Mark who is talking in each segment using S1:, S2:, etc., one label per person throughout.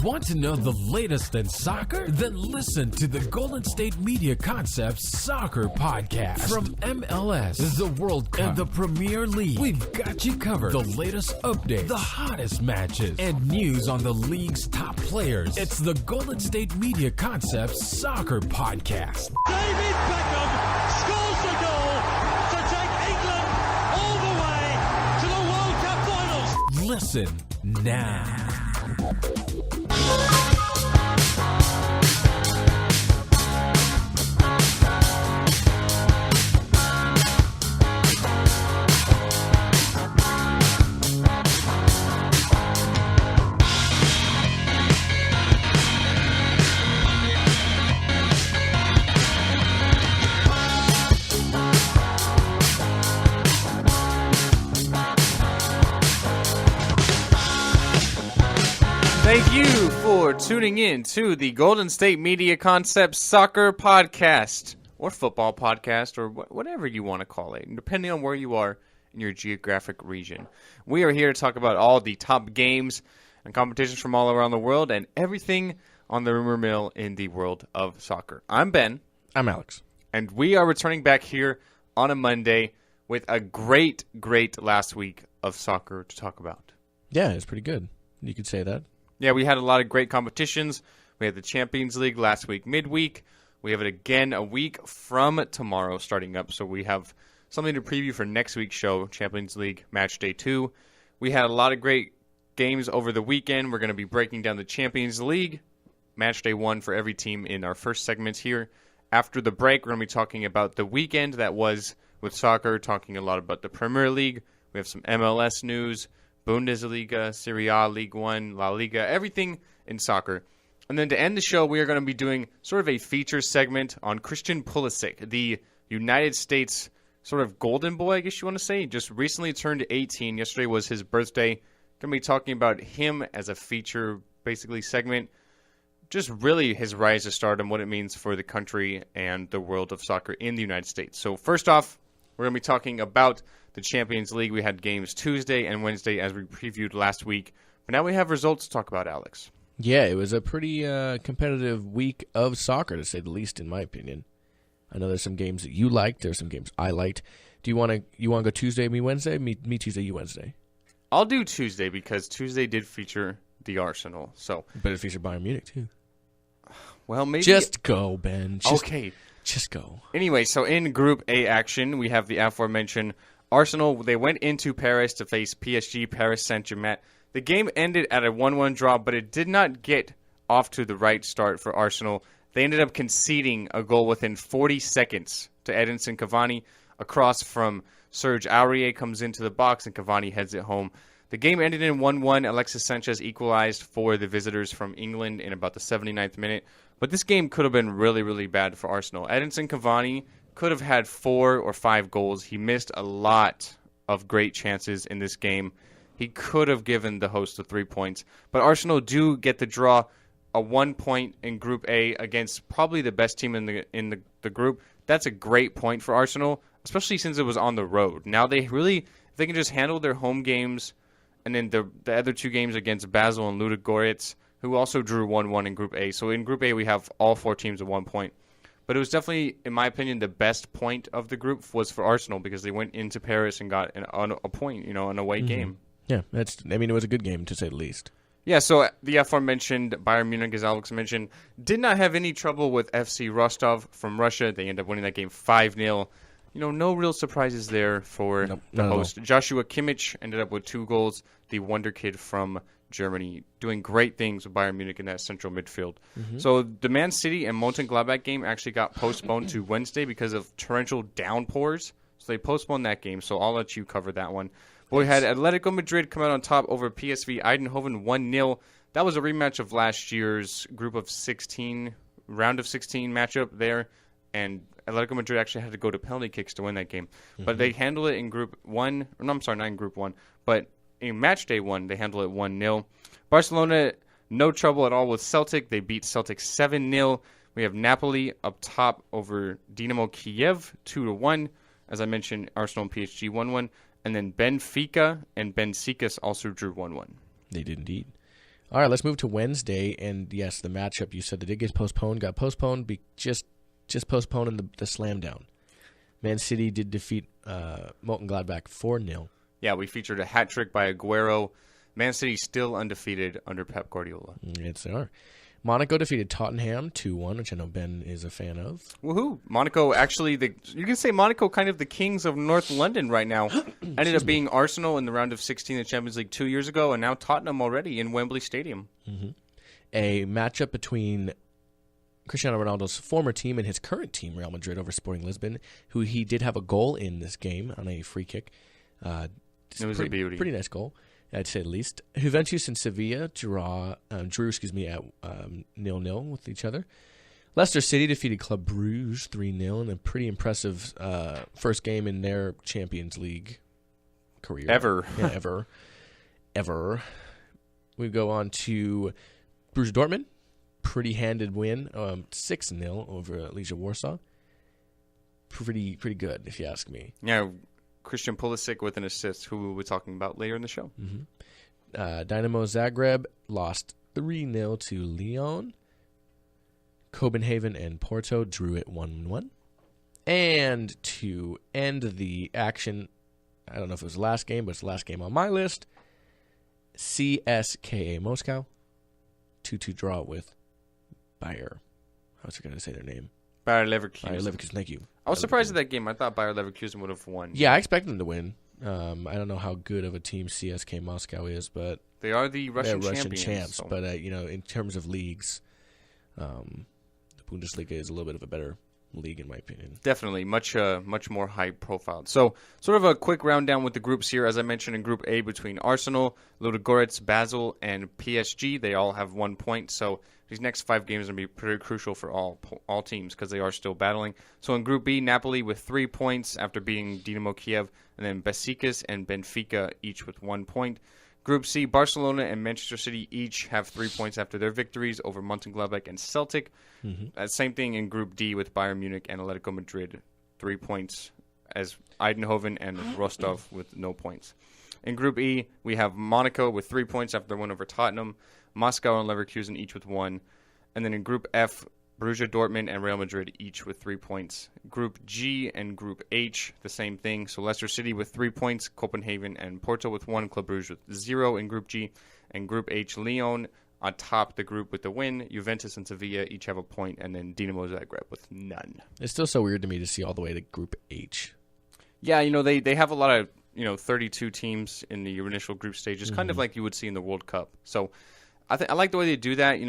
S1: Want to know the latest in soccer? Then listen to the Golden State Media Concepts Soccer Podcast. From MLS, the World Cup, and the Premier League, we've got you covered. The latest updates, the hottest matches, and news on the league's top players. It's the Golden State Media Concepts Soccer Podcast.
S2: David Beckham scores the goal to take England all the way to the World Cup finals.
S1: Listen now.
S3: Thank you for tuning in to the Golden State Media Concepts Soccer Podcast, or Football Podcast, or whatever you want to call it, depending on where you are in your geographic region. We are here to talk about all the top games and competitions from all around the world and everything on the rumor mill in the world of soccer. I'm Ben.
S4: I'm Alex.
S3: And we are returning back here on a Monday with a great last week of soccer to talk about.
S4: Yeah, it's pretty good. You could say that.
S3: Yeah, we had a lot of great competitions. We had the Champions League last week, midweek. We have it again a week from tomorrow starting up. So we have something to preview for next week's show, Champions League Match Day 2. We had a lot of great games over the weekend. We're going to be breaking down the Champions League, Match Day 1 for every team in our first segment here. After the break, we're going to be talking about the weekend that was with soccer, talking a lot about the Premier League. We have some MLS news, Bundesliga, Serie A, League One, La Liga, everything in soccer. And then to end the show, we are going to be doing sort of a feature segment on Christian Pulisic, the United States sort of golden boy, I guess you want to say. Just recently turned 18. Yesterday was his birthday. Going to be talking about him as a feature, basically, segment. Just really his rise to stardom, what it means for the country and the world of soccer in the United States. So first off, we're going to be talking about the Champions League. We had games Tuesday and Wednesday as we previewed last week. But now we have results to talk about, Alex.
S4: Yeah, it was a pretty competitive week of soccer, to say the least, in my opinion. I know there's some games that you liked. There's some games I liked. Do you want to go Tuesday, me Wednesday? Me Tuesday, you Wednesday.
S3: I'll do Tuesday because Tuesday did feature the Arsenal.
S4: But it featured Bayern Munich, too.
S3: Well, maybe.
S4: Just go, Ben.
S3: Okay.
S4: Just go.
S3: Anyway, so in Group A action, we have the aforementioned Arsenal. They went into Paris to face PSG, Paris Saint-Germain. The game ended at a 1-1 draw, but it did not get off to the right start for Arsenal. They ended up conceding a goal within 40 seconds to Edinson Cavani. A cross from Serge Aurier comes into the box, and Cavani heads it home. The game ended in 1-1. Alexis Sanchez equalized for the visitors from England in about the 79th minute. But this game could have been really bad for Arsenal. Edinson Cavani could have had 4 or 5 goals. He missed a lot of great chances in this game. He could have given the host the 3 points. But Arsenal do get the draw, a 1 point in Group A against probably the best team in the group. That's a great point for Arsenal, especially since it was on the road. Now if they can just handle their home games, and then the other 2 games against Basel and Ludogorets, who also drew 1-1 in Group A. So in Group A, we have all 4 teams at 1 point. But it was definitely, in my opinion, the best point of the group was for Arsenal because they went into Paris and got a point, an away game.
S4: Yeah, it was a good game, to say the least.
S3: Yeah, so the aforementioned Bayern Munich, as Alex mentioned, did not have any trouble with FC Rostov from Russia. They ended up winning that game 5-0. No real surprises there for the host. Joshua Kimmich ended up with 2 goals. The wonder kid from Germany doing great things with Bayern Munich in that central midfield. Mm-hmm. So the Man City and Mönchengladbach game actually got postponed to Wednesday because of torrential downpours. So they postponed that game. So I'll let you cover that one. But we had Atletico Madrid come out on top over PSV Eindhoven 1-0. That was a rematch of last year's round of 16 matchup there. And Atletico Madrid actually had to go to penalty kicks to win that game. Mm-hmm. But they handled it in Group 1. No, I'm sorry, not in Group 1. But in Match Day 1, they handled it 1-0. Barcelona, no trouble at all with Celtic. They beat Celtic 7-0. We have Napoli up top over Dinamo Kiev 2-1. As I mentioned, Arsenal and PSG 1-1. And then Benfica and Benfica also drew 1-1.
S4: They did indeed. All right, let's move to Wednesday. And, yes, the matchup, you said that it gets postponed, got postponed, just postponed in the slam down. Man City did defeat Mönchengladbach 4-0.
S3: Yeah, we featured a hat trick by Aguero. Man City still undefeated under Pep Guardiola.
S4: Yes, they are. Monaco defeated Tottenham 2-1, which I know Ben is a fan of.
S3: Woohoo! Monaco, actually, you can say Monaco kind of the kings of North London right now. Ended up being Arsenal in the round of 16 of the Champions League 2 years ago, and now Tottenham already in Wembley Stadium.
S4: Mm-hmm. A matchup between Cristiano Ronaldo's former team and his current team, Real Madrid, over Sporting Lisbon, who he did have a goal in this game on a free kick.
S3: It was a beauty.
S4: Pretty nice goal, I'd say the least. Juventus and Sevilla drew at 0-0 with each other. Leicester City defeated Club Brugge 3-0 in a pretty impressive first game in their Champions League career.
S3: Ever.
S4: Yeah, ever. We go on to Borussia Dortmund. Pretty handed win, 6-0 over Legia Warsaw. Pretty good, if you ask me.
S3: Yeah, Christian Pulisic with an assist, who we'll be talking about later in the show.
S4: Mm-hmm. Dynamo Zagreb lost 3-0 to Lyon. Copenhagen and Porto drew it 1-1. And to end the action, I don't know if it was the last game, but it's the last game on my list. CSKA Moscow, 2-2 draw with Bayer. I was going to say their name.
S3: Bayer Leverkusen.
S4: Bayer Leverkusen, thank you.
S3: I was surprised at that game. I thought Bayer Leverkusen would have won.
S4: Yeah, I expected them to win. I don't know how good of a team CSKA Moscow is, but
S3: they are the Russian
S4: champs.
S3: So.
S4: But in terms of leagues, the Bundesliga is a little bit of a better league, in my opinion.
S3: Definitely, much more high profile. So, sort of a quick rundown with the groups here. As I mentioned, in Group A between Arsenal, Ludogorets, Basel, and PSG, they all have 1 point. So these next 5 games are going to be pretty crucial for all teams because they are still battling. So in Group B, Napoli with 3 points after beating Dinamo Kiev, and then Besiktas and Benfica each with 1 point. Group C, Barcelona and Manchester City each have 3 points after their victories over Mönchengladbach and Celtic. Mm-hmm. Same thing in Group D with Bayern Munich and Atletico Madrid, 3 points, as Eindhoven and Rostov with no points. In Group E, we have Monaco with 3 points after their win over Tottenham, Moscow and Leverkusen each with 1. And then in Group F, Borussia Dortmund and Real Madrid each with 3 points. Group G and Group H, the same thing. So Leicester City with 3 points, Copenhagen and Porto with 1, Club Brugge with 0 in Group G. And Group H, Lyon atop the group with the win. Juventus and Sevilla each have a point, and then Dinamo Zagreb with none.
S4: It's still so weird to me to see all the way to Group H.
S3: Yeah, they have a lot of 32 teams in the initial group stages, kind of like you would see in the World Cup. So I like the way they do that.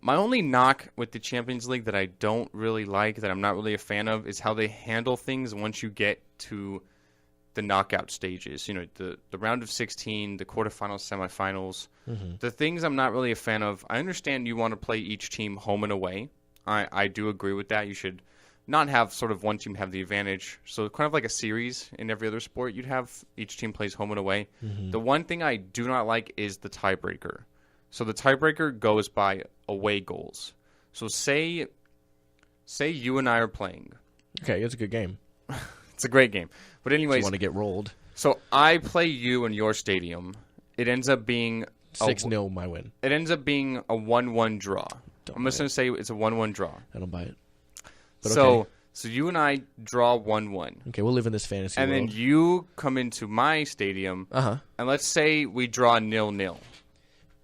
S3: My only knock with the Champions League that I don't really like, that I'm not really a fan of, is how they handle things once you get to the knockout stages. The round of 16, the quarterfinals, semifinals. Mm-hmm. The things I'm not really a fan of. I understand you want to play each team home and away. I do agree with that. You should not have sort of one team have the advantage. So kind of like a series in every other sport, you'd have each team plays home and away. Mm-hmm. The one thing I do not like is the tiebreaker. So the tiebreaker goes by away goals. So say you and I are playing.
S4: Okay, it's a good game.
S3: It's a great game. But anyways,
S4: you want to get rolled.
S3: So I play you in your stadium. It ends up being
S4: 6-0 my win.
S3: It ends up being a 1-1 draw. I'm just going to say it's a 1-1 draw.
S4: I don't buy it.
S3: But so you and I draw 1-1.
S4: Okay, we'll live in this fantasy
S3: world.
S4: And
S3: then you come into my stadium. And let's say we draw 0-0.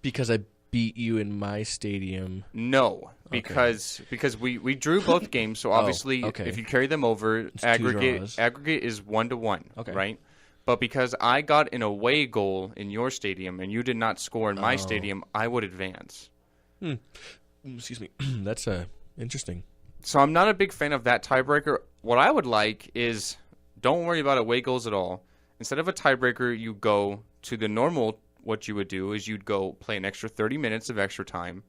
S4: Because I beat you in my stadium.
S3: No, because we drew both games. So obviously, if you carry them over, aggregate is 1-1. Okay. Right. But because I got an away goal in your stadium and you did not score in my stadium, I would advance.
S4: Excuse me. That's interesting.
S3: So I'm not a big fan of that tiebreaker. What I would like is don't worry about away goals at all. Instead of a tiebreaker, you go to the normal. What you would do is you'd go play an extra 30 minutes of extra time,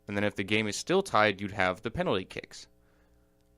S3: and then if the game is still tied, you'd have the penalty kicks.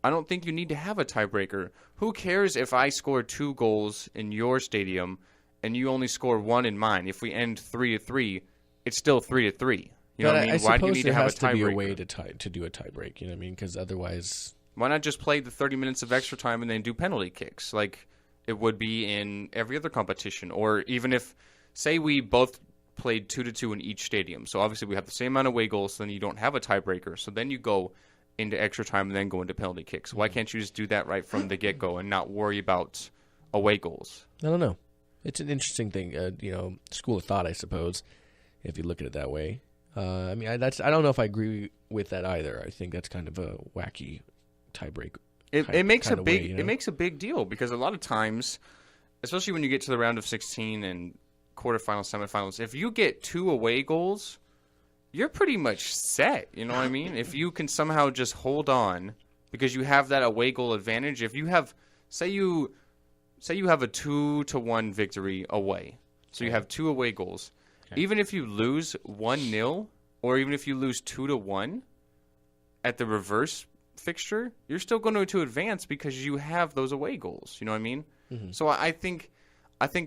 S3: I don't think you need to have a tiebreaker. Who cares if I score 2 goals in your stadium and you only score 1 in mine? If we end 3-3, it's still 3-3. You know what I mean? Why do you need to have a tiebreaker?
S4: There has to be a way to do a tiebreak. You know what I mean? Because otherwise,
S3: why not just play the 30 minutes of extra time and then do penalty kicks like it would be in every other competition? Or even if, say, we both played 2-2 in each stadium. So obviously we have the same amount of away goals, so then you don't have a tiebreaker. So then you go into extra time and then go into penalty kicks. Why can't you just do that right from the get-go and not worry about away goals?
S4: I don't know. It's an interesting thing, school of thought, I suppose, if you look at it that way. I don't know if I agree with that either. I think that's kind of a wacky tiebreak.
S3: It makes a big deal because a lot of times, especially when you get to the round of 16 and quarterfinals, semifinals, if you get 2 away goals, you're pretty much set. You know what I mean? If you can somehow just hold on because you have that away goal advantage. If you have, say you have a 2-1 victory away, so you have 2 away goals. Okay. Even if you lose 1-0, or even if you lose 2-1 at the reverse fixture, you're still going to advance because you have those away goals. You know what I mean? Mm-hmm. So I think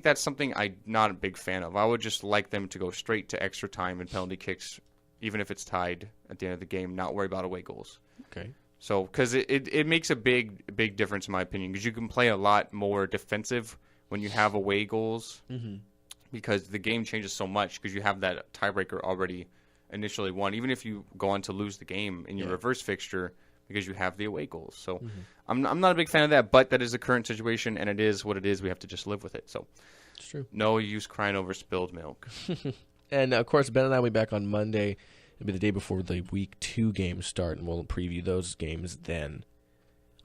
S3: that's something I'm not a big fan of. I would just like them to go straight to extra time and penalty kicks, even if it's tied at the end of the game. Not worry about away goals.
S4: Okay.
S3: So, because it makes a big difference in my opinion, because you can play a lot more defensive when you have away goals, because the game changes so much because you have that tiebreaker already initially won, even if you go on to lose the game in your reverse fixture because you have the away goals. So, I'm not a big fan of that, but that is the current situation, and it is what it is. We have to just live with it. So,
S4: it's true.
S3: No use crying over spilled milk.
S4: And of course, Ben and I will be back on Monday. It'll be the day before the Week 2 games start, and we'll preview those games then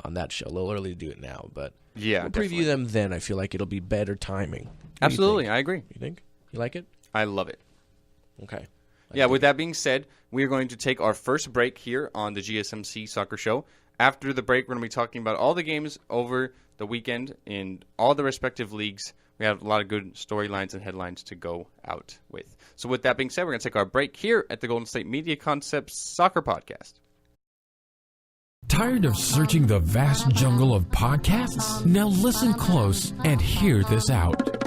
S4: on that show. A little early to do it now, but we'll preview them then. I feel like it'll be better timing.
S3: Absolutely, I agree.
S4: You think? You like it?
S3: I love it.
S4: Okay.
S3: With that being said, we are going to take our first break here on the GSMC Soccer Show. After the break, we're going to be talking about all the games over the weekend in all the respective leagues. We have a lot of good storylines and headlines to go out with. So with that being said, we're going to take our break here at the Golden State Media Concepts Soccer Podcast.
S1: Tired of searching the vast jungle of podcasts? Now listen close and hear this out.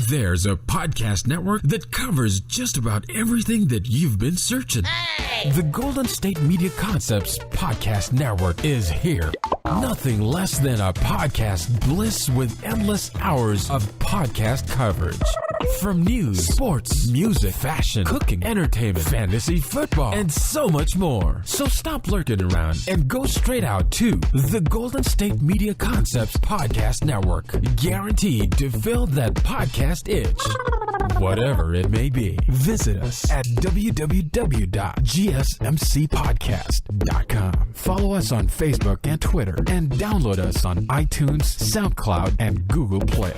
S1: There's a podcast network that covers just about everything that you've been searching. The Golden State Media Concepts Podcast Network is here. Nothing less than a podcast bliss with endless hours of podcast coverage. From news, sports, music, fashion, cooking, entertainment, fantasy, football, and so much more. So stop lurking around and go straight out to the Golden State Media Concepts Podcast Network. Guaranteed to fill that podcast itch. Whatever it may be. Visit us at www.gsmcpodcast.com. Follow us on Facebook and Twitter, and download us on iTunes, SoundCloud, and Google Play.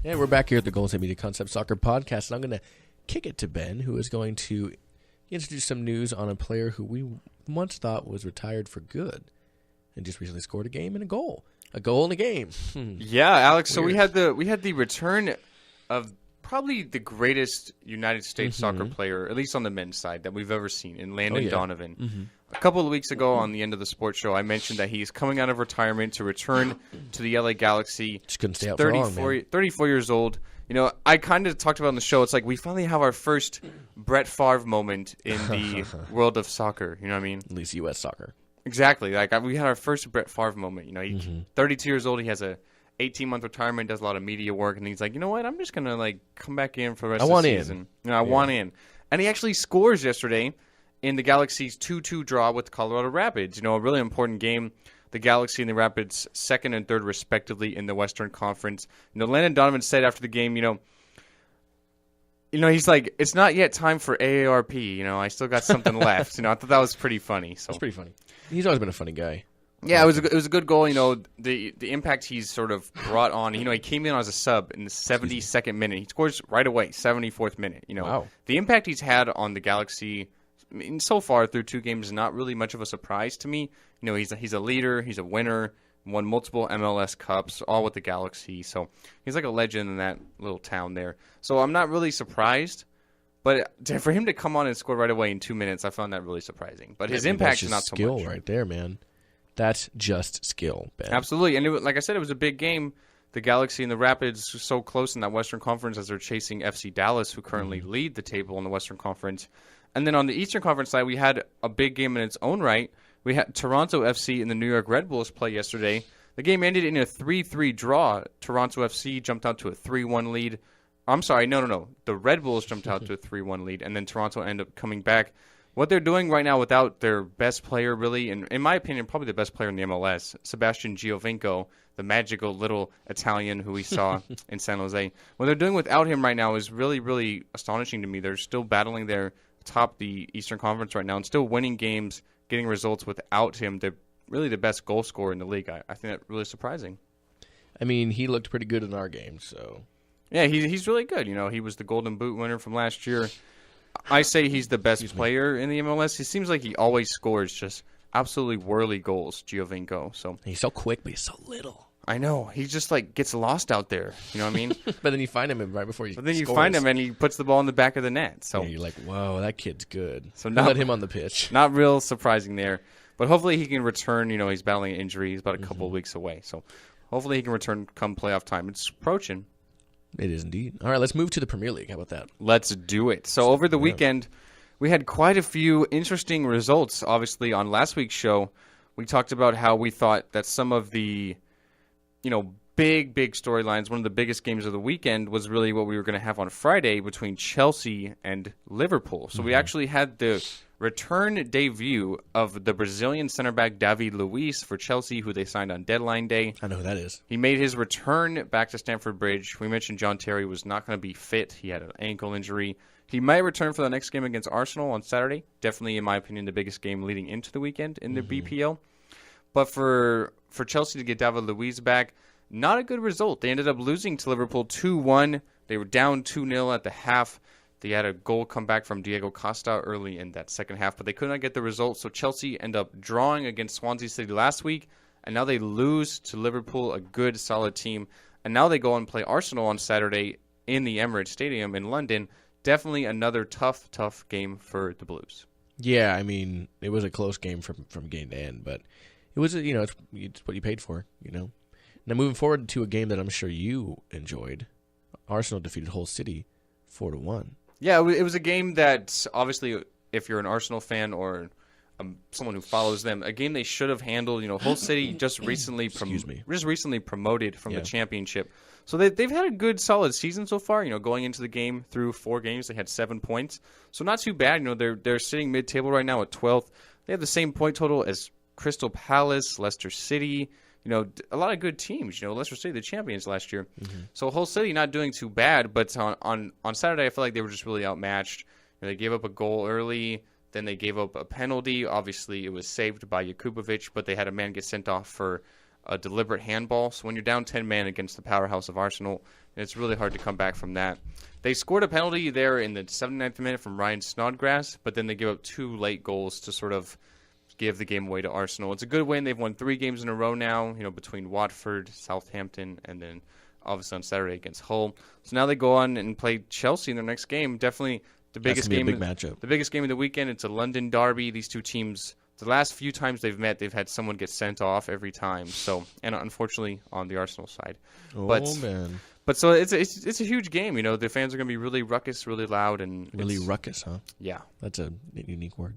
S4: And we're back here at the Golden State Media Concept Soccer Podcast, and I'm going to kick it to Ben, who is going to introduce some news on a player who we once thought was retired for good and just recently scored a game and a goal. A goal in a game.
S3: Yeah, Alex. So we had the return of probably the greatest United States soccer player, at least on the men's side, that we've ever seen, in Landon Donovan. A couple of weeks ago on the end of the sports show, I mentioned that he's coming out of retirement to return to the LA Galaxy.
S4: Just couldn't stay out for long, man.
S3: 34 years old. You know, I kind of talked about on the show, it's like we finally have our first Brett Favre moment in the world of soccer. You know what I mean?
S4: At least U.S. soccer.
S3: Exactly. Like we had our first Brett Favre moment. You know, he's 32 years old. He has a 18-month retirement, does a lot of media work, and he's like, you know what? I'm just gonna come back in for the rest of the season. I want in. And he actually scores yesterday in the Galaxy's 2-2 draw with the Colorado Rapids. You know, a really important game. The Galaxy and the Rapids, second and third respectively in the Western Conference. You know, Landon Donovan said after the game, you know, he's like, it's not yet time for AARP. You know, I still got something left. You know, I thought that was pretty funny. So
S4: it's pretty funny. He's always been a funny guy.
S3: Yeah, it was a good goal. You know, the impact he's sort of brought on. You know, he came in as a sub in the 72nd minute. He scores right away, 74th minute. You know, the impact he's had on the Galaxy, I mean, so far through 2 games is not really much of a surprise to me. You know, he's a leader. He's a winner. Won multiple MLS Cups, all with the Galaxy. So he's like a legend in that little town there. So I'm not really surprised. But for him to come on and score right away in 2 minutes, I found that really surprising. But his impact is not so much.
S4: Skill right there, man. That's just skill, Ben.
S3: Absolutely. And like I said, it was a big game. The Galaxy and the Rapids are so close in that Western Conference as they're chasing FC Dallas, who currently lead the table in the Western Conference. And then on the Eastern Conference side, we had a big game in its own right. We had Toronto FC and the New York Red Bulls play yesterday. The game ended in a 3-3 draw. Toronto FC jumped out to a 3-1 lead. I'm sorry, no. The Red Bulls jumped out to a 3-1 lead, and then Toronto ended up coming back. What they're doing right now without their best player, really, and in my opinion, probably the best player in the MLS, Sebastian Giovinco, the magical little Italian who we saw in San Jose. What they're doing without him right now is really, really astonishing to me. They're still battling their top the Eastern Conference right now and still winning games, getting results without him. They're really the best goal scorer in the league. I think that's really surprising.
S4: I mean, he looked pretty good in our game, so...
S3: Yeah, he's really good. You know, he was the Golden Boot winner from last year. I say he's the best player in the MLS. He seems like he always scores just absolutely whirly goals, Giovinco. So
S4: he's so quick, but he's so little.
S3: I know. He just like gets lost out there. You know what I mean?
S4: But then you find him right before you.
S3: But then you find him and he puts the ball in the back of the net. So
S4: yeah, you're like, whoa, that kid's good.
S3: So
S4: let him on the pitch.
S3: Not real surprising there. But hopefully he can return. You know, he's battling an injury. He's about a couple of weeks away. So hopefully he can return come playoff time. It's approaching.
S4: It is indeed. All right, let's move to the Premier League. How about that?
S3: Let's do it. So over the weekend, we had quite a few interesting results. Obviously, on last week's show, we talked about how we thought that some of the, big storylines, one of the biggest games of the weekend was really what we were going to have on Friday between Chelsea and Liverpool. So we actually had the return debut of the Brazilian center back David Luiz for Chelsea, who they signed on deadline day.
S4: I know who that is.
S3: He made his return back to Stamford Bridge. We mentioned John Terry was not going to be fit. He had an ankle injury. He might return for the next game against Arsenal on Saturday. Definitely, in my opinion, the biggest game leading into the weekend in the BPL. But for Chelsea to get David Luiz back, not a good result. They ended up losing to Liverpool 2-1. They were down 2-0 at the half. They had a goal come back from Diego Costa early in that second half, but they could not get the result. So Chelsea end up drawing against Swansea City last week, and now they lose to Liverpool, a good, solid team. And now they go and play Arsenal on Saturday in the Emirates Stadium in London. Definitely another tough game for the Blues.
S4: Yeah, I mean, it was a close game from game to end, but it was, it's what you paid for, Now, moving forward to a game that I'm sure you enjoyed, Arsenal defeated Hull City 4-1.
S3: Yeah, it was a game that, obviously, if you're an Arsenal fan or someone who follows them, a game they should have handled. Hull City just recently promoted from the championship. So they've had a good, solid season so far. Going into the game through 4 games, they had 7 points. So not too bad. They're sitting mid-table right now at 12th. They have the same point total as Crystal Palace, Leicester City. A lot of good teams. Leicester City, the champions last year. So Hull City not doing too bad, but on Saturday I feel like they were just really outmatched. They gave up a goal early, then they gave up a penalty. Obviously, it was saved by Jakubovic, but they had a man get sent off for a deliberate handball. So when you're down 10 men against the powerhouse of Arsenal, it's really hard to come back from that. They scored a penalty there in the 79th minute from Ryan Snodgrass, but then they gave up 2 late goals to sort of give the game away to Arsenal. It's a good win. They've won 3 games in a row now, between Watford, Southampton, and then obviously on Saturday against Hull. So now they go on and play Chelsea in their next game. Definitely the biggest game.
S4: Big matchup.
S3: The biggest game of the weekend. It's a London derby. These two teams, the last few times they've met, they've had someone get sent off every time. So, and unfortunately on the Arsenal side.
S4: Man.
S3: But so it's a huge game. The fans are going to be really ruckus, really loud, and
S4: really ruckus, huh?
S3: Yeah,
S4: that's a unique word.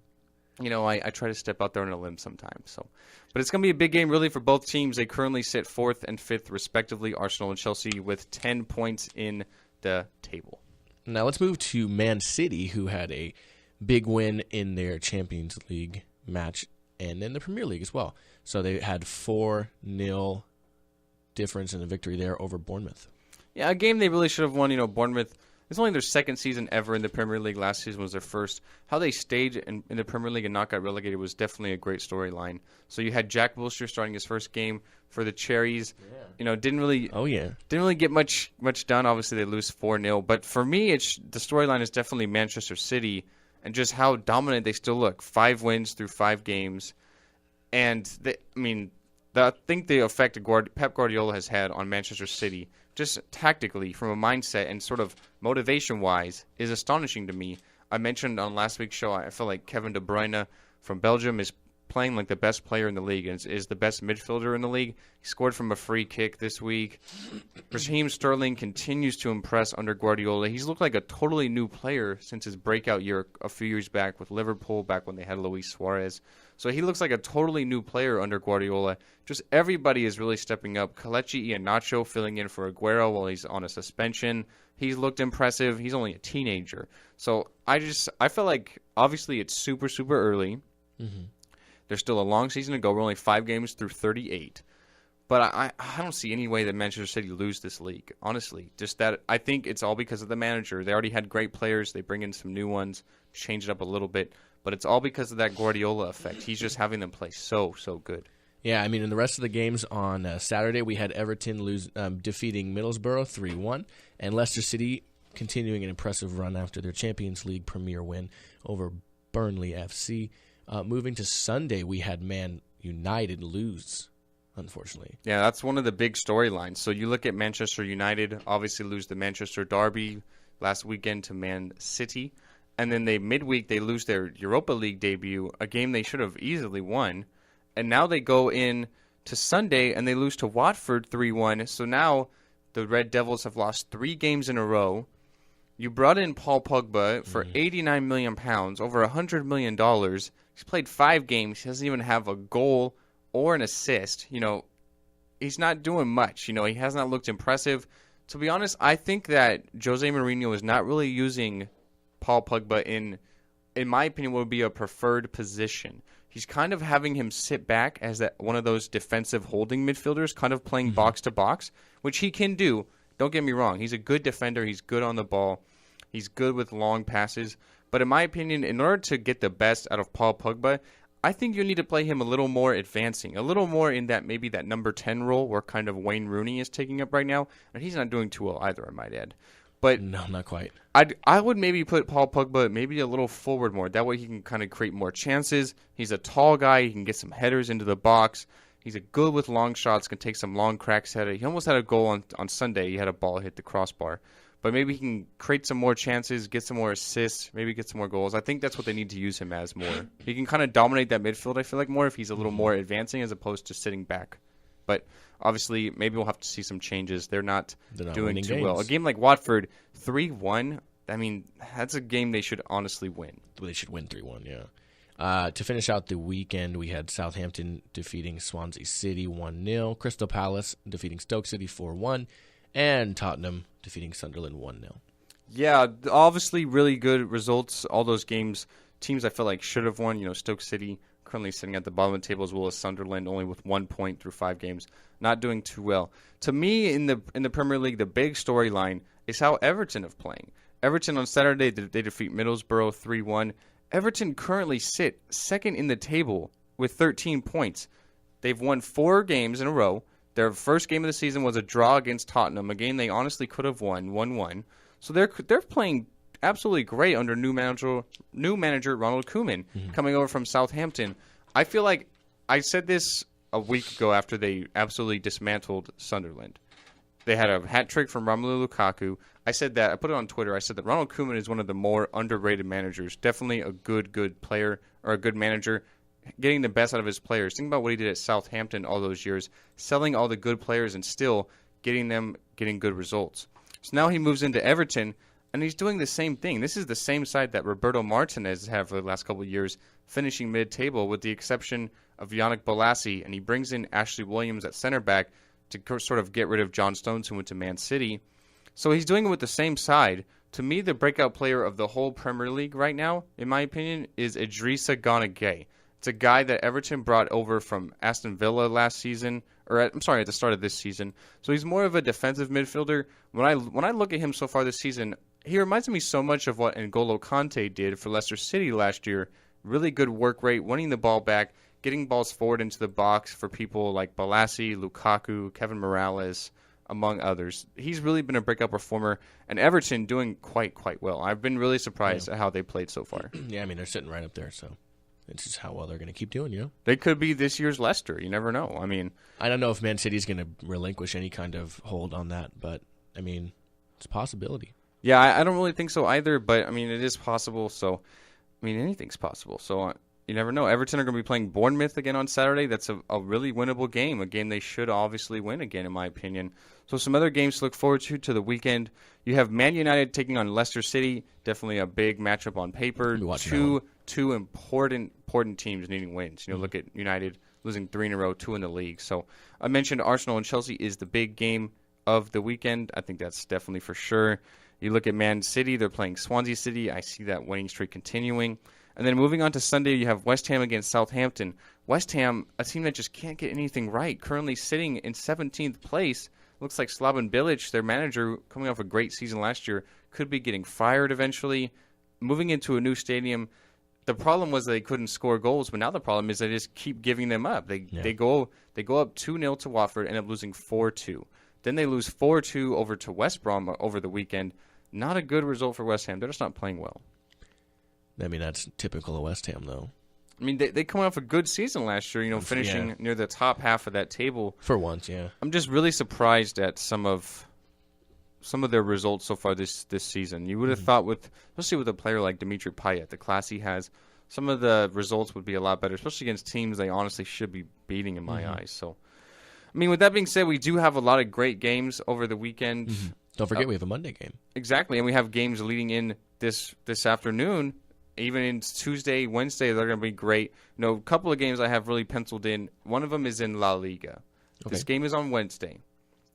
S3: I try to step out there on a limb sometimes. But it's going to be a big game, really, for both teams. They currently sit 4th and 5th, respectively, Arsenal and Chelsea, with 10 points in the table.
S4: Now let's move to Man City, who had a big win in their Champions League match and in the Premier League as well. So they had 4-0 difference in the victory there over Bournemouth.
S3: Yeah, a game they really should have won. Bournemouth, it's only their second season ever in the Premier League. Last season was their first. How they stayed in the Premier League and not got relegated was definitely a great storyline. So you had Jack Wilshere starting his first game for the Cherries. Didn't really get much done. Obviously, they lose 4-0. But for me, the storyline is definitely Manchester City and just how dominant they still look. 5 wins through 5 games. And, I think the effect Pep Guardiola has had on Manchester City, just tactically, from a mindset and sort of motivation-wise, is astonishing to me. I mentioned on last week's show, I feel like Kevin De Bruyne from Belgium is playing like the best player in the league and is the best midfielder in the league. He scored from a free kick this week. Raheem Sterling continues to impress under Guardiola. He's looked like a totally new player since his breakout year a few years back with Liverpool, back when they had Luis Suarez. So he looks like a totally new player under Guardiola. Just everybody is really stepping up. Kelechi Iheanacho filling in for Aguero while he's on a suspension. He's looked impressive. He's only a teenager. So I feel like obviously it's super, super early.
S4: Mm-hmm.
S3: There's still a long season to go. We're only 5 games through 38. But I don't see any way that Manchester City lose this league, honestly. Just that I think it's all because of the manager. They already had great players. They bring in some new ones, change it up a little bit. But it's all because of that Guardiola effect. He's just having them play so, so good.
S4: Yeah, I mean, in the rest of the games on Saturday, we had Everton defeating Middlesbrough 3-1, and Leicester City continuing an impressive run after their Champions League premier win over Burnley FC. Moving to Sunday, we had Man United lose, unfortunately.
S3: Yeah, that's one of the big storylines. So you look at Manchester United, obviously lose the Manchester Derby last weekend to Man City. And then midweek they lose their Europa League debut, a game they should have easily won. And now they go in to Sunday and they lose to Watford 3-1. So now the Red Devils have lost 3 games in a row. You brought in Paul Pogba for £89 million, over $100 million. He's played 5 games. He doesn't even have a goal or an assist. You know, he's not doing much. You know, he has not looked impressive. To be honest, I think that Jose Mourinho is not really using Paul Pogba in my opinion, would be a preferred position. He's kind of having him sit back as one of those defensive holding midfielders, kind of playing box to box, which he can do. Don't get me wrong. He's a good defender. He's good on the ball. He's good with long passes. But in my opinion, in order to get the best out of Paul Pogba, I think you need to play him a little more advancing, a little more in that maybe that number 10 role where kind of Wayne Rooney is taking up right now. And he's not doing too well either, I might add. But
S4: no, not quite.
S3: I would maybe put Paul Pogba maybe a little forward more. That way he can kind of create more chances. He's a tall guy. He can get some headers into the box. He's a good with long shots, can take some long cracks at it. He almost had a goal on Sunday. He had a ball hit the crossbar. But maybe he can create some more chances, get some more assists, maybe get some more goals. I think that's what they need to use him as more. He can kind of dominate that midfield, I feel like, more if he's a little more advancing as opposed to sitting back. But obviously, maybe we'll have to see some changes. They're not doing too well. A game like Watford, 3-1, I mean, that's a game they should honestly win.
S4: They should win 3-1, yeah. To finish out the weekend, we had Southampton defeating Swansea City 1-0, Crystal Palace defeating Stoke City 4-1, and Tottenham defeating Sunderland 1-0.
S3: Yeah, obviously really good results. All those games, teams I feel like should have won. You know, Stoke City currently sitting at the bottom of the table as well as Sunderland, only with 1 point through 5 games, not doing too well. To me, in the Premier League, the big storyline is how Everton are playing. Everton on Saturday, they defeat Middlesbrough 3-1. Everton currently sit second in the table with 13 points. They've won 4 games in a row. Their first game of the season was a draw against Tottenham, a game they honestly could have won, 1-1. So they're playing absolutely great under new manager Ronald Koeman coming over from Southampton. I feel like I said this a week ago after they absolutely dismantled Sunderland. They had a hat trick from Romelu Lukaku. I said that. I put it on Twitter. I said that Ronald Koeman is one of the more underrated managers. Definitely a good player or a good manager, getting the best out of his players. Think about what he did at Southampton all those years, selling all the good players and still getting good results. So now he moves into Everton, and he's doing the same thing. This is the same side that Roberto Martinez had for the last couple of years, finishing mid-table with the exception of Yannick Bolasie, and he brings in Ashley Williams at center back to sort of get rid of John Stones, who went to Man City. So he's doing it with the same side. To me, the breakout player of the whole Premier League right now, in my opinion, is Idrissa Gana Gueye. It's a guy that Everton brought over from Aston Villa last season, at the start of this season. So he's more of a defensive midfielder. When I look at him so far this season, he reminds me so much of what N'Golo Kante did for Leicester City last year. Really good work rate, winning the ball back, getting balls forward into the box for people like Bolasie, Lukaku, Kevin Morales, among others. He's really been a breakout performer, and Everton doing quite well. I've been really surprised at how they played so far.
S4: Yeah, I mean, they're sitting right up there, so it's just how well they're going to keep doing, you know?
S3: They could be this year's Leicester. You never know. I mean,
S4: I don't know if Man City's going to relinquish any kind of hold on that, but, I mean, it's a possibility.
S3: Yeah, I don't really think so either, but, I mean, it is possible, so, I mean, anything's possible. So, You never know. Everton are going to be playing Bournemouth again on Saturday. That's a really winnable game, a game they should obviously win again, in my opinion. So some other games to look forward to the weekend. You have Man United taking on Leicester City. Definitely a big matchup on paper. Two important teams needing wins. Look at United losing 3 in a row, 2 in the league. So I mentioned Arsenal and Chelsea is the big game of the weekend. I think that's definitely for sure. You look at Man City. They're playing Swansea City. I see that winning streak continuing. And then moving on to Sunday, you have West Ham against Southampton. West Ham, a team that just can't get anything right, currently sitting in 17th place. Looks like Slaven Bilic, their manager, coming off a great season last year, could be getting fired eventually. Moving into a new stadium, the problem was they couldn't score goals, but now the problem is they just keep giving them up. They go up 2-0 to Watford, end up losing 4-2. Then they lose 4-2 over to West Brom over the weekend. Not a good result for West Ham. They're just not playing well.
S4: I mean, that's typical of West Ham, though.
S3: I mean, they come off a good season last year, finishing near the top half of that table.
S4: For once, yeah.
S3: I'm just really surprised at some of their results so far this season. You would have thought especially with a player like Dimitri Payet, the class he has, some of the results would be a lot better, especially against teams they honestly should be beating in my eyes. So, I mean, with that being said, we do have a lot of great games over the weekend.
S4: Don't forget we have a Monday game.
S3: Exactly, and we have games leading in this afternoon. Even in Tuesday, Wednesday, they're going to be great. A couple of games I have really penciled in. One of them is in La Liga. Okay. This game is on Wednesday.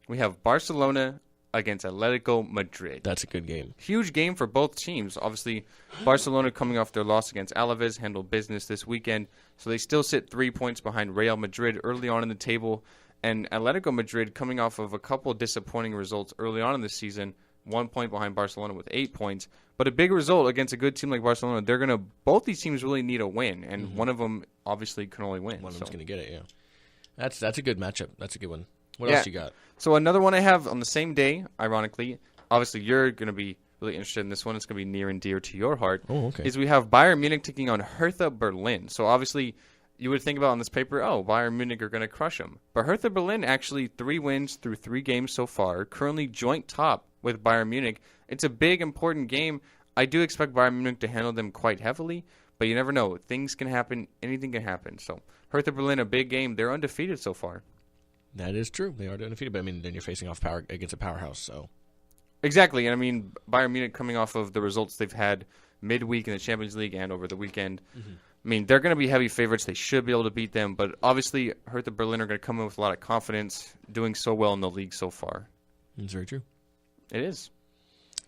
S3: We have Barcelona against Atletico Madrid.
S4: That's a good game.
S3: Huge game for both teams. Obviously, Barcelona coming off their loss against Alaves, handled business this weekend. So they still sit 3 points behind Real Madrid early on in the table. And Atletico Madrid coming off of a couple disappointing results early on in the season. 1 point behind Barcelona with 8 points. But a big result against a good team like Barcelona. Both these teams really need a win, and one of them obviously can only win.
S4: One of them's going to get it, yeah. That's a good matchup. That's a good one. What else you got?
S3: So another one I have on the same day, ironically, obviously you're going to be really interested in this one. It's going to be near and dear to your heart.
S4: Oh, okay.
S3: Is we have Bayern Munich taking on Hertha Berlin. So obviously you would think about on this paper, Bayern Munich are going to crush them. But Hertha Berlin actually 3 wins through 3 games so far, currently joint top with Bayern Munich. It's a big, important game. I do expect Bayern Munich to handle them quite heavily, but you never know. Things can happen. Anything can happen. So Hertha Berlin, a big game. They're undefeated so far.
S4: That is true. They are undefeated, but I mean, then you're facing off against a powerhouse. So
S3: exactly, and I mean, Bayern Munich coming off of the results they've had midweek in the Champions League and over the weekend. I mean, they're going to be heavy favorites. They should be able to beat them, but obviously Hertha Berlin are going to come in with a lot of confidence, doing so well in the league so far.
S4: That's very true.
S3: It is.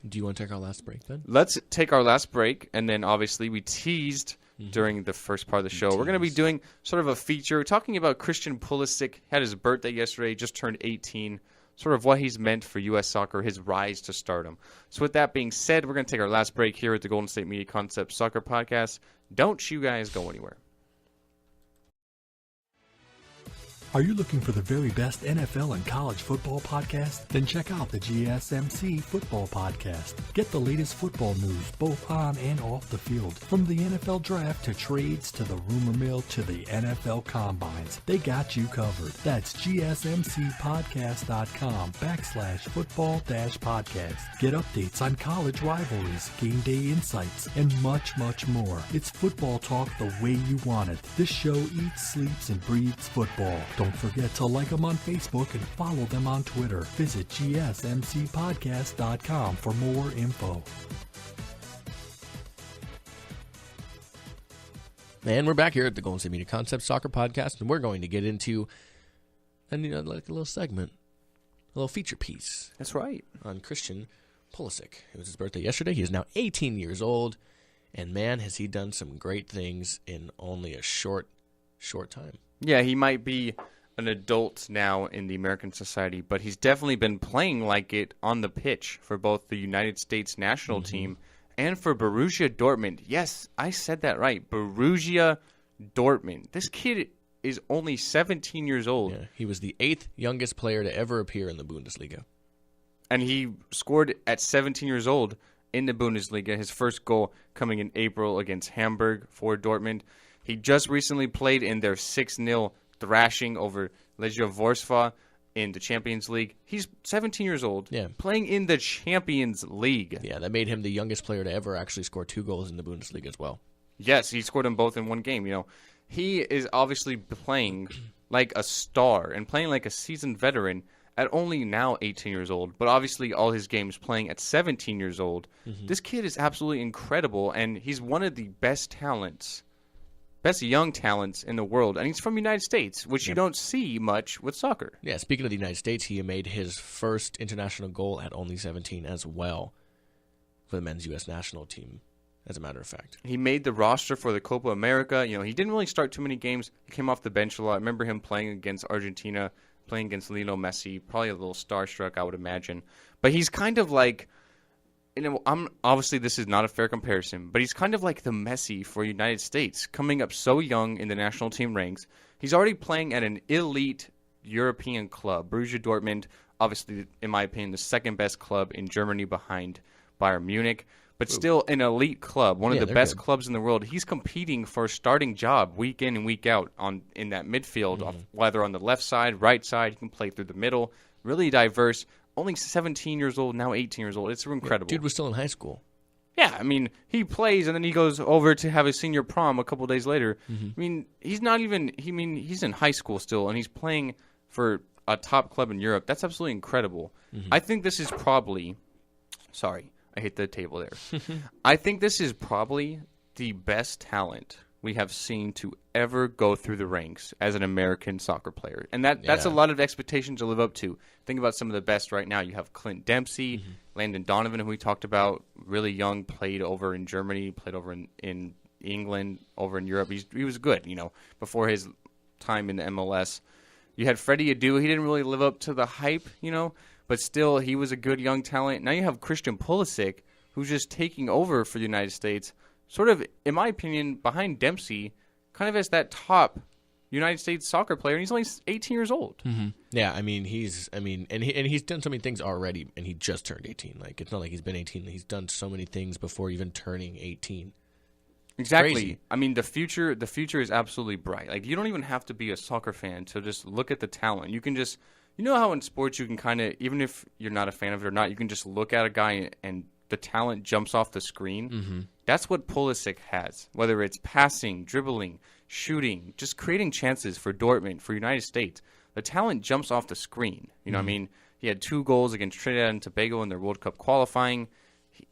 S4: Do you want to take our last break then?
S3: Let's take our last break, and then obviously we teased during the first part of the show. We're going to be doing sort of a feature talking about Christian Pulisic. Had his birthday yesterday, just turned 18. Sort of what he's meant for U.S. soccer, his rise to stardom. So with that being said, we're going to take our last break here at the Golden State Media Concepts Soccer Podcast. Don't you guys go anywhere.
S5: Are you looking for the very best NFL and college football podcast? Then check out the GSMC Football Podcast. Get the latest football news both on and off the field. From the NFL Draft to trades to the rumor mill to the NFL Combines. They got you covered. That's GSMCpodcast.com/football-podcast. Get updates on college rivalries, game day insights, and much, much more. It's football talk the way you want it. This show eats, sleeps, and breathes football. Don't forget to like them on Facebook and follow them on Twitter. Visit GSMCpodcast.com for more info.
S4: And we're back here at the Golden State Media Concepts Soccer Podcast, and we're going to get into like a little segment, a little feature piece.
S3: That's right.
S4: On Christian Pulisic. It was his birthday yesterday. He is now 18 years old, and man, has he done some great things in only a short time.
S3: Yeah, he might be an adult now in the American society, but he's definitely been playing like it on the pitch for both the United States national team and for Borussia Dortmund. Yes, I said that right. Borussia Dortmund. This kid is only 17 years old.
S4: Yeah, he was the 8th youngest player to ever appear in the Bundesliga.
S3: And he scored at 17 years old in the Bundesliga, his first goal coming in April against Hamburg for Dortmund. He just recently played in their 6-0 thrashing over Legia Warsaw in the Champions League. He's 17 years old, playing in the Champions League.
S4: Yeah, that made him the youngest player to ever actually score 2 goals in the Bundesliga as well.
S3: Yes, he scored them both in one game. He is obviously playing like a star and playing like a seasoned veteran at only now 18 years old. But obviously all his games playing at 17 years old. This kid is absolutely incredible, and he's one of the best young talents in the world. And he's from the United States, which you don't see much with soccer.
S4: Yeah, speaking of the United States, he made his first international goal at only 17 as well for the men's U.S. national team, as a matter of fact.
S3: He made the roster for the Copa America. He didn't really start too many games. He came off the bench a lot. I remember him playing against Argentina, playing against Lionel Messi, probably a little starstruck, I would imagine. But he's kind of like, obviously this is not a fair comparison, but he's kind of like the Messi for United States, coming up so young in the national team ranks. He's already playing at an elite European club, Borussia Dortmund, obviously, in my opinion, the second best club in Germany behind Bayern Munich. But still an elite club, one of the best clubs in the world. He's competing for a starting job week in and week out in that midfield, whether on the left side, right side. He can play through the middle. Really diverse. Only 17 years old, now 18 years old. It's incredible.
S4: Dude was still in high school.
S3: Yeah, I mean, he plays and then he goes over to have his senior prom a couple days later. I mean, he's in high school still, and he's playing for a top club in Europe. That's absolutely incredible. I think this is probably... Sorry. I hit the table there. I think this is probably the best talent we have seen to ever go through the ranks as an American soccer player. And that's a lot of expectations to live up to. Think about some of the best right now. You have Clint Dempsey, Landon Donovan, who we talked about, really young, played over in Germany, played over in England, over in Europe. He was good, before his time in the MLS. You had Freddie Adu. He didn't really live up to the hype, but still, he was a good young talent. Now you have Christian Pulisic, who's just taking over for the United States, sort of, in my opinion, behind Dempsey, kind of as that top United States soccer player, and he's only 18 years old.
S4: Yeah, he's done so many things already, and he just turned 18. Like, it's not like he's been 18. He's done so many things before even turning 18.
S3: Exactly.
S4: Crazy.
S3: I mean, the future is absolutely bright. Like, you don't even have to be a soccer fan to just look at the talent. You can just... You know how in sports you can kind of, even if you're not a fan of it or not, you can just look at a guy and the talent jumps off the screen? That's what Pulisic has. Whether it's passing, dribbling, shooting, just creating chances for Dortmund, for United States. The talent jumps off the screen. What I mean? He had 2 goals against Trinidad and Tobago in their World Cup qualifying.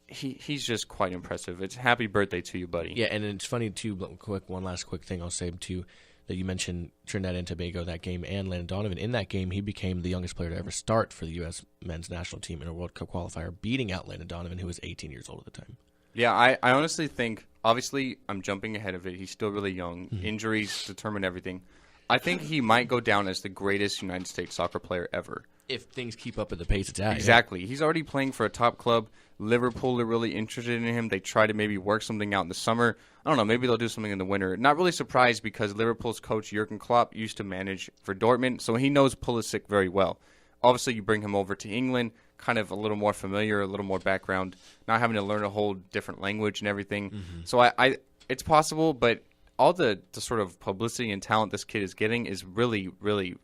S3: He's just quite impressive. It's happy birthday to you, buddy.
S4: Yeah, and it's funny, too, one last quick thing I'll say, too, that you mentioned Trinidad and Tobago, that game, and Landon Donovan. In that game, he became the youngest player to ever start for the U.S. men's national team in a World Cup qualifier, beating out Landon Donovan, who was 18 years old at the time.
S3: Yeah, I honestly think, obviously, I'm jumping ahead of it. He's still really young. Injuries determine everything. I think he might go down as the greatest United States soccer player ever.
S4: If things keep up at the pace it's at.
S3: Exactly.
S4: Yeah.
S3: He's already playing for a top club. Liverpool are really interested in him. They try to maybe work something out in the summer. I don't know. Maybe they'll do something in the winter. Not really surprised because Liverpool's coach Jurgen Klopp used to manage for Dortmund, so he knows Pulisic very well. Obviously, you bring him over to England, kind of a little more familiar, a little more background, not having to learn a whole different language and everything. So I it's possible, but all the sort of publicity and talent this kid is getting is really, really,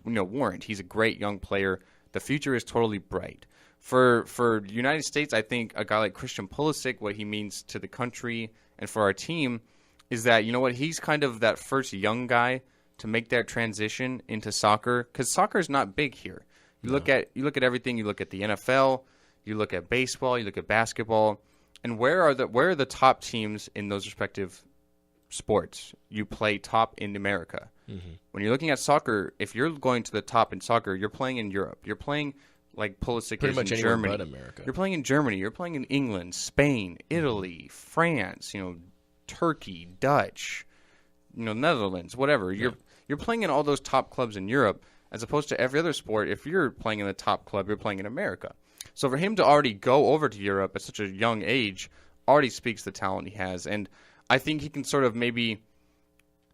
S3: warranted. He's a great young player. The future is totally bright. For the United States, I think a guy like Christian Pulisic, what he means to the country and for our team is that, he's kind of that first young guy to make that transition into soccer, because soccer is not big here. You look at everything. You look at the NFL, you look at baseball, you look at basketball, and where are the top teams in those respective sports? You play top in America. When you're looking at soccer, if you're going to the top in soccer, you're playing in Europe. You're playing like Pulisic
S4: pretty
S3: is
S4: much
S3: in
S4: anywhere
S3: Germany.
S4: but America.
S3: You're playing in Germany. You're playing in England, Spain, Italy, France. Turkey, Dutch, Netherlands, whatever. You're playing in all those top clubs in Europe, as opposed to every other sport. If you're playing in the top club, you're playing in America. So for him to already go over to Europe at such a young age already speaks the talent he has, and I think he can sort of maybe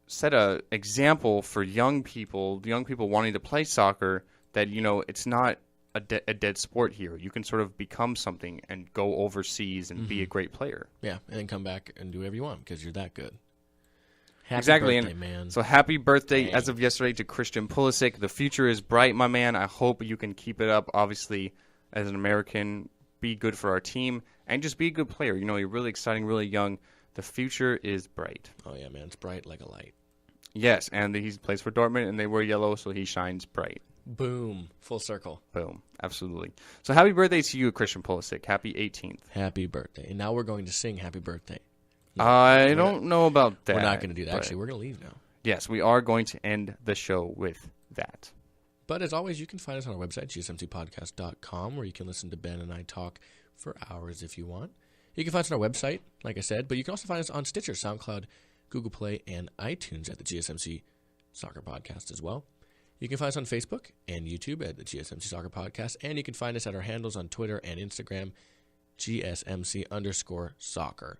S3: set a example for young people wanting to play soccer, that it's not a dead sport here. You can sort of become something and go overseas and be a great player.
S4: Yeah, and then come back and do whatever you want because you're that good. Happy
S3: Exactly,
S4: birthday, man.
S3: So happy birthday,
S4: Dang.
S3: as of yesterday, to Christian Pulisic. The future is bright, my man. I hope you can keep it up. Obviously, as an American, be good for our team and just be a good player. You're really exciting, really young. The future is bright.
S4: Oh, yeah, man. It's bright like a light.
S3: Yes, and he plays for Dortmund, and they wear yellow, so he shines bright.
S4: Boom. Full circle.
S3: Boom. Absolutely. So happy birthday to you, Christian Pulisic. Happy 18th.
S4: Happy birthday. And now we're going to sing happy birthday.
S3: I don't know about that.
S4: We're not going to do that.
S3: but
S4: Actually, we're going to leave now.
S3: Yes, we are going to end the show with that.
S4: But as always, you can find us on our website, gsmcpodcast.com, where you can listen to Ben and I talk for hours if you want. You can find us on our website, like I said, but you can also find us on Stitcher, SoundCloud, Google Play, and iTunes at the GSMC Soccer Podcast as well. You can find us on Facebook and YouTube at the GSMC Soccer Podcast, and you can find us at our handles on Twitter and Instagram, GSMC_soccer.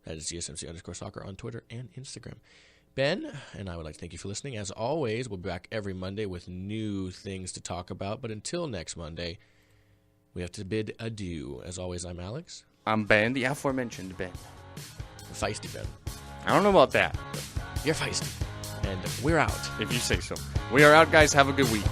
S4: That is GSMC_soccer on Twitter and Instagram. Ben, and I would like to thank you for listening. As always, we'll be back every Monday with new things to talk about. But until next Monday, we have to bid adieu. As always, I'm Alex.
S3: I'm Ben, the aforementioned Ben.
S4: Feisty Ben.
S3: I don't know about that,
S4: You're feisty. And we're out.
S3: if you say so. We are out, guys. Have a good week.